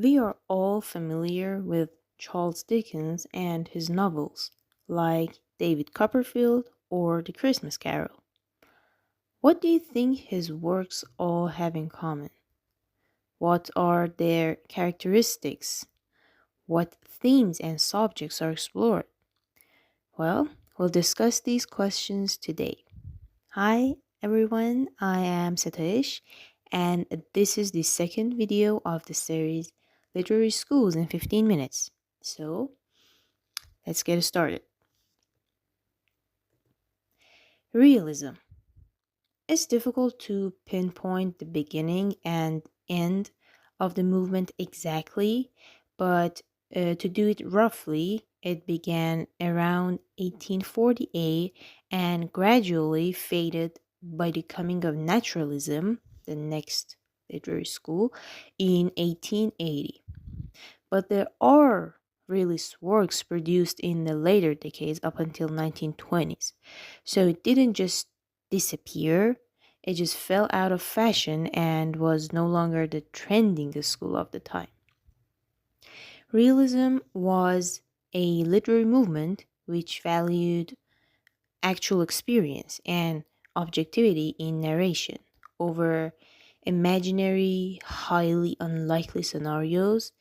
We are all familiar with Charles Dickens and his novels, like David Copperfield or The Christmas Carol. What do you think his works all have in common? What are their characteristics? What themes and subjects are explored? Well, we'll discuss these questions today. Hi, everyone. I am Setayesh, and this is the second video of the series Literary Schools in 15 Minutes. So, let's get started. Realism. It's difficult to pinpoint the beginning and end of the movement exactly, but to do it roughly, it began around 1848 and gradually faded by the coming of naturalism, the next literary school, in 1880. But there are realist works produced in the later decades up until 1920s. So it didn't just disappear, it just fell out of fashion and was no longer the trending school of the time. Realism was a literary movement which valued actual experience and objectivity in narration over imaginary, highly unlikely scenarios,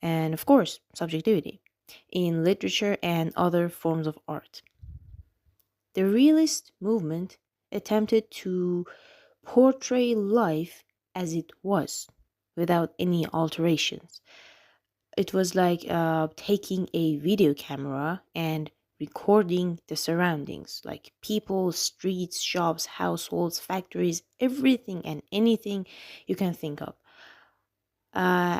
and of course, subjectivity in literature and other forms of art. The realist movement attempted to portray life as it was without any alterations. It was like taking a video camera and recording the surroundings, like people, streets, shops, households, factories, everything and anything you can think of.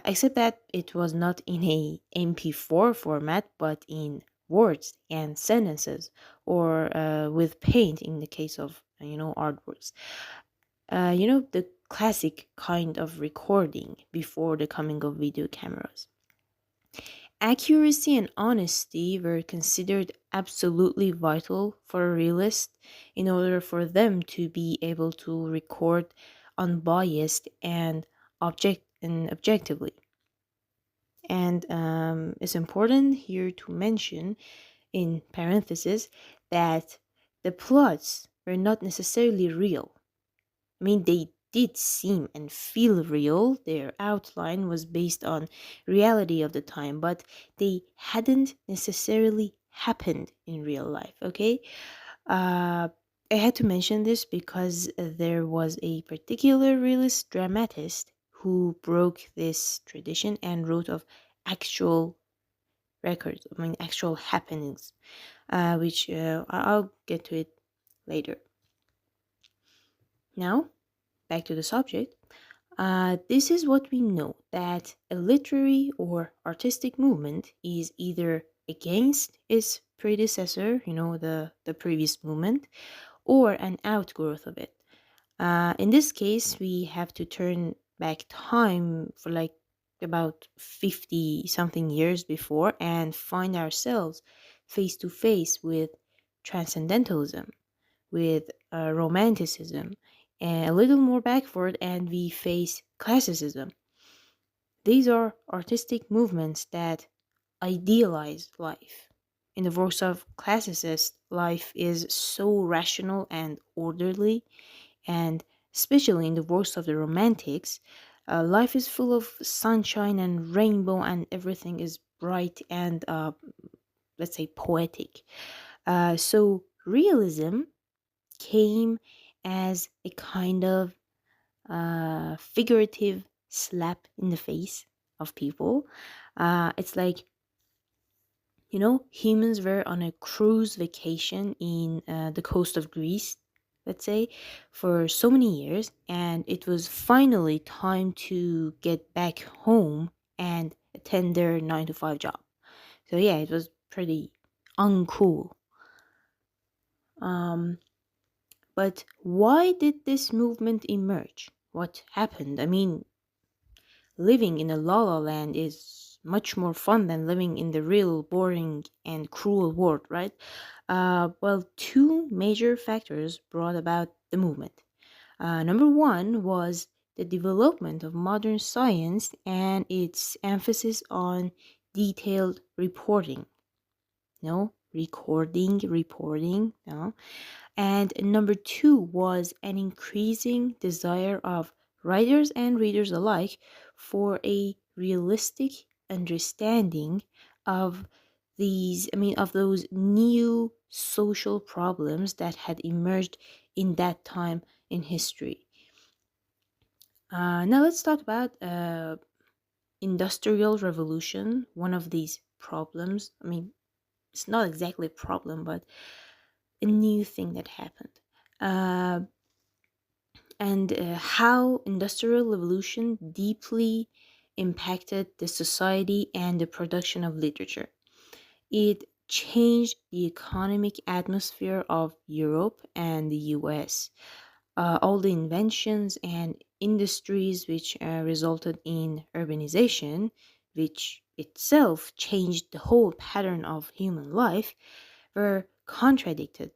Except that it was not in a MP4 format, but in words and sentences, or with paint in the case of artworks. The classic kind of recording before the coming of video cameras. Accuracy and honesty were considered absolutely vital for a realist in order for them to be able to record unbiased and objectively. And it's important here to mention, in parentheses, that the plots were not necessarily real. I mean, they did seem and feel real. Their outline was based on reality of the time, but they hadn't necessarily happened in real life, okay? I had to mention this because there was a particular realist dramatist who broke this tradition and wrote of actual records, I mean, actual happenings, which I'll get to it later. Now, back to the subject. This is what we know, that a literary or artistic movement is either against its predecessor, the previous movement, or an outgrowth of it. In this case, we have to turn back time for like about 50 something years before and find ourselves face to face with transcendentalism, with romanticism, and a little more backward, and we face classicism. These are artistic movements that idealize life. In the works of classicists, life is so rational and orderly, and especially in the works of the romantics, life is full of sunshine and rainbow, and everything is bright and, let's say, poetic. So, realism came as a kind of figurative slap in the face of people. It's like, humans were on a cruise vacation in the coast of Greece, let's say, for so many years, and it was finally time to get back home and attend their 9 to 5 job. So, yeah, it was pretty uncool. But why did this movement emerge? What happened? I mean, living in a la la land is much more fun than living in the real boring and cruel world, right? Well, two major factors brought about the movement. Number one was the development of modern science and its emphasis on detailed reporting. No, reporting, no. And number two was an increasing desire of writers and readers alike for a realistic understanding of of those new social problems that had emerged in that time in history. Now let's talk about industrial revolution, one of these problems. It's not exactly a problem, but a new thing that happened. Uh, and how industrial revolution deeply impacted the society and the production of literature. It changed the economic atmosphere of Europe and the US. All the inventions and industries which resulted in urbanization, which itself changed the whole pattern of human life, were contradicted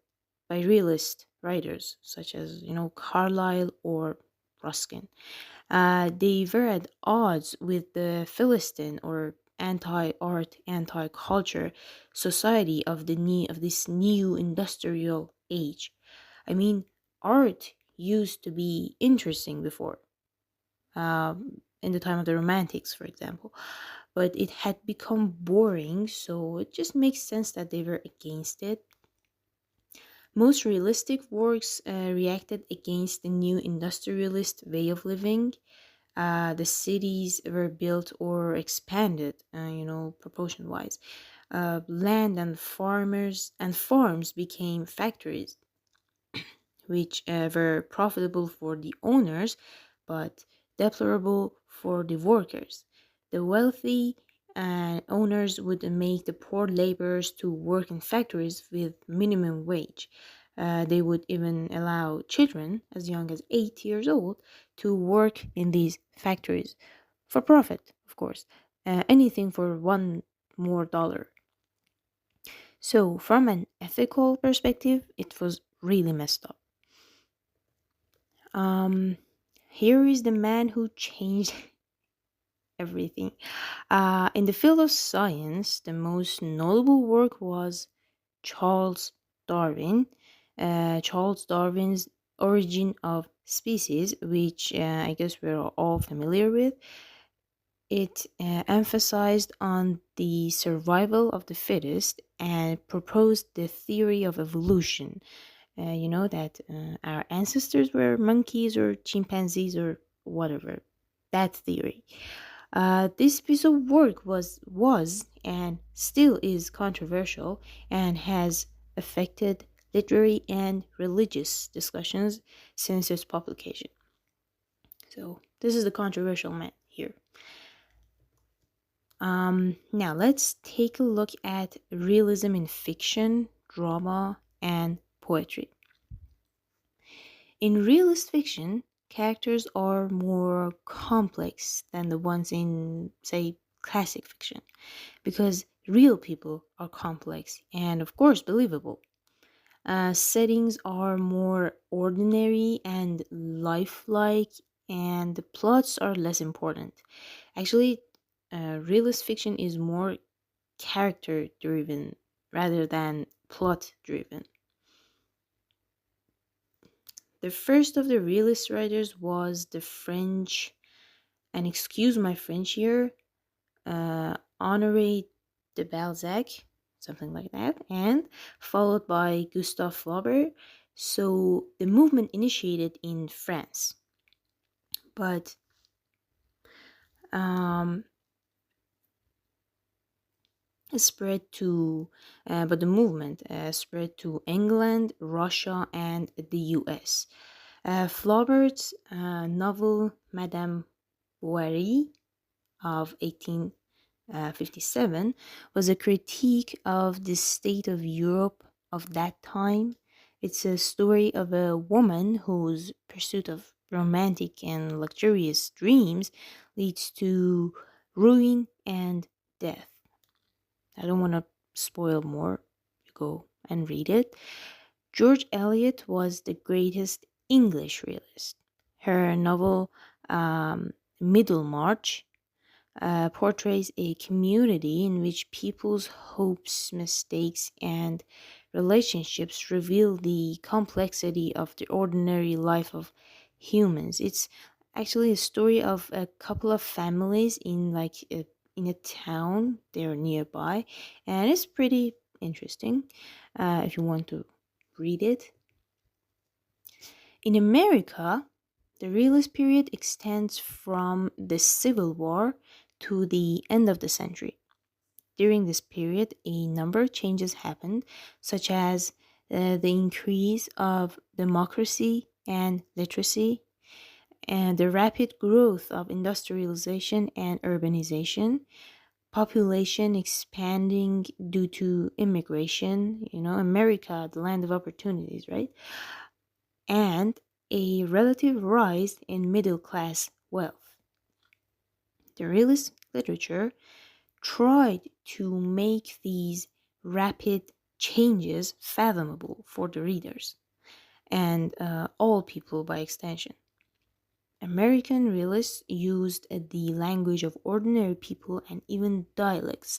by realist writers such as Carlyle or Ruskin. They were at odds with the Philistine or anti-art, anti-culture society of this new industrial age. I mean, art used to be interesting before, in the time of the Romantics, for example, but it had become boring, so it just makes sense that they were against it. Most realistic works reacted against the new industrialist way of living. The cities were built or expanded, proportion wise. Land and farms became factories, which were profitable for the owners but deplorable for the workers. The wealthy owners would make the poor laborers to work in factories with minimum wage. They would even allow children as young as 8 years old to work in these factories for profit, of course. Anything for one more dollar. So, from an ethical perspective, it was really messed up. Um, Here is the man who changed everything. In the field of science, the most notable work was Charles Darwin. Charles Darwin's Origin of Species, which I guess we're all familiar with. It emphasized on the survival of the fittest and proposed the theory of evolution. That our ancestors were monkeys or chimpanzees or whatever. That theory. This piece of work was and still is controversial and has affected literary and religious discussions since its publication. So this is the controversial man here. Now let's take a look at realism in fiction, drama, and poetry. In realist fiction, characters are more complex than the ones in, say, classic fiction, because real people are complex and, of course, believable. Settings are more ordinary and lifelike, and the plots are less important. Actually, realist fiction is more character driven rather than plot driven. The first of the realist writers was the French, and excuse my French here, Honoré de Balzac, something like that, and followed by Gustave Flaubert. So the movement initiated in France, but um, spread to, but the movement spread to England, Russia, and the U.S. Flaubert's novel Madame Bovary of 1857 was a critique of the state of Europe of that time. It's a story of a woman whose pursuit of romantic and luxurious dreams leads to ruin and death. I don't want to spoil more. You go and read it. George Eliot was the greatest English realist. Her novel Middlemarch portrays a community in which people's hopes, mistakes, and relationships reveal the complexity of the ordinary life of humans. It's actually a story of a couple of families in a town there nearby, and it's pretty interesting if you want to read it. In America, the realist period extends from the Civil War to the end of the century. During this period, a number of changes happened, such as the increase of democracy and literacy, and the rapid growth of industrialization and urbanization, population expanding due to immigration, America, the land of opportunities, right? And a relative rise in middle class wealth. The realist literature tried to make these rapid changes fathomable for the readers and all people by extension. American realists used the language of ordinary people and even dialects,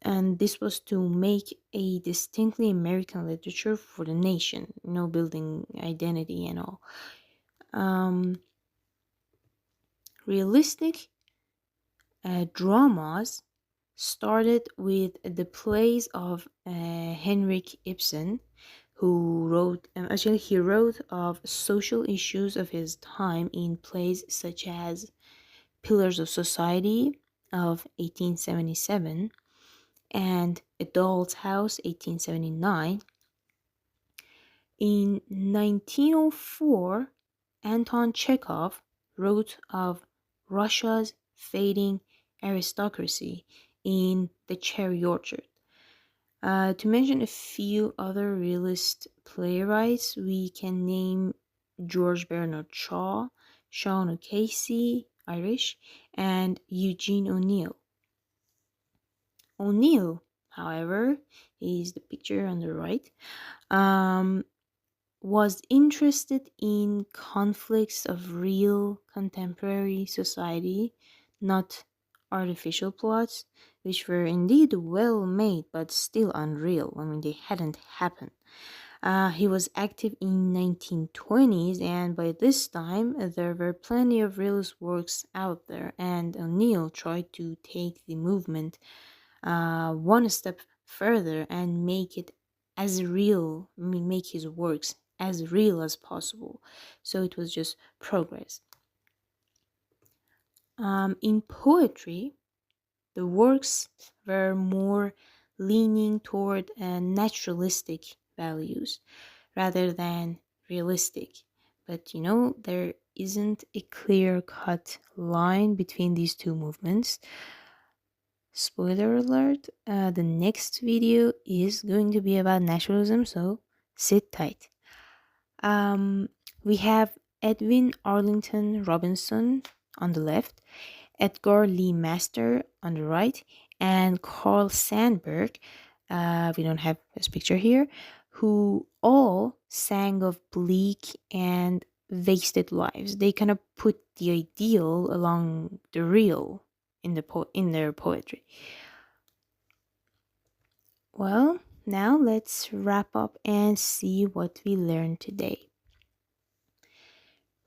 and this was to make a distinctly American literature for the nation, building identity and all. Realistic dramas started with the plays of Henrik Ibsen, who wrote, actually, he wrote of social issues of his time in plays such as Pillars of Society of 1877 and A Doll's House 1879. In 1904, Anton Chekhov wrote of Russia's fading aristocracy in The Cherry Orchard. To mention a few other realist playwrights, we can name George Bernard Shaw, Sean O'Casey, Irish, and Eugene O'Neill. O'Neill, however, is the picture on the right, was interested in conflicts of real contemporary society, not artificial plots, which were indeed well made but still unreal. I mean, they hadn't happened. He was active in 1920s, and by this time there were plenty of realist works out there, and O'Neill tried to take the movement one step further and make it as real, make his works as real as possible. So it was just progress. In poetry, the works were more leaning toward naturalistic values rather than realistic. But there isn't a clear cut line between these two movements. Spoiler alert, the next video is going to be about naturalism, so sit tight. We have Edwin Arlington Robinson on the left, Edgar Lee Master on the right, and Carl Sandburg, we don't have his picture here, who all sang of bleak and wasted lives. They kind of put the ideal along the real in their poetry. Well, now let's wrap up and see what we learned today.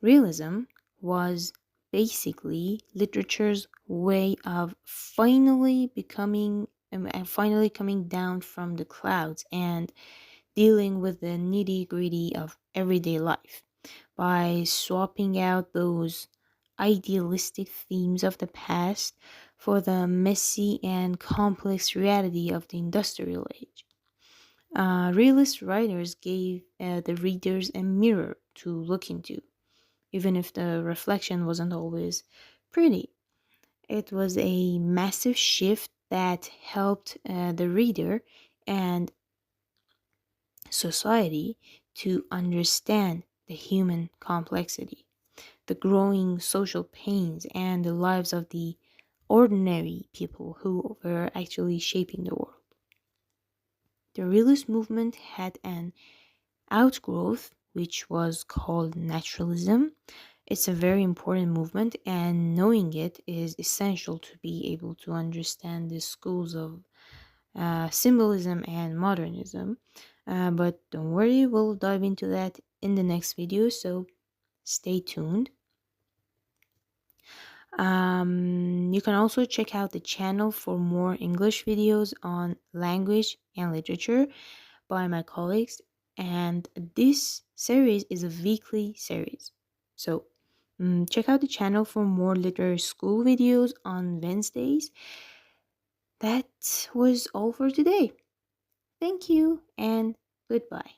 Realism was basically literature's way of finally coming down from the clouds and dealing with the nitty-gritty of everyday life by swapping out those idealistic themes of the past for the messy and complex reality of the industrial age. Realist writers gave the readers a mirror to look into, even if the reflection wasn't always pretty. It was a massive shift that helped the reader and society to understand the human complexity, the growing social pains, and the lives of the ordinary people who were actually shaping the world. The realist movement had an outgrowth which was called naturalism, It's a very important movement, and knowing it is essential to be able to understand the schools of symbolism and modernism. But don't worry, we'll dive into that in the next video, so stay tuned. You can also check out the channel for more English videos on language and literature by my colleagues. And this series is a weekly series. So check out the channel for more literary school videos on Wednesdays. That was all for today. Thank you and goodbye.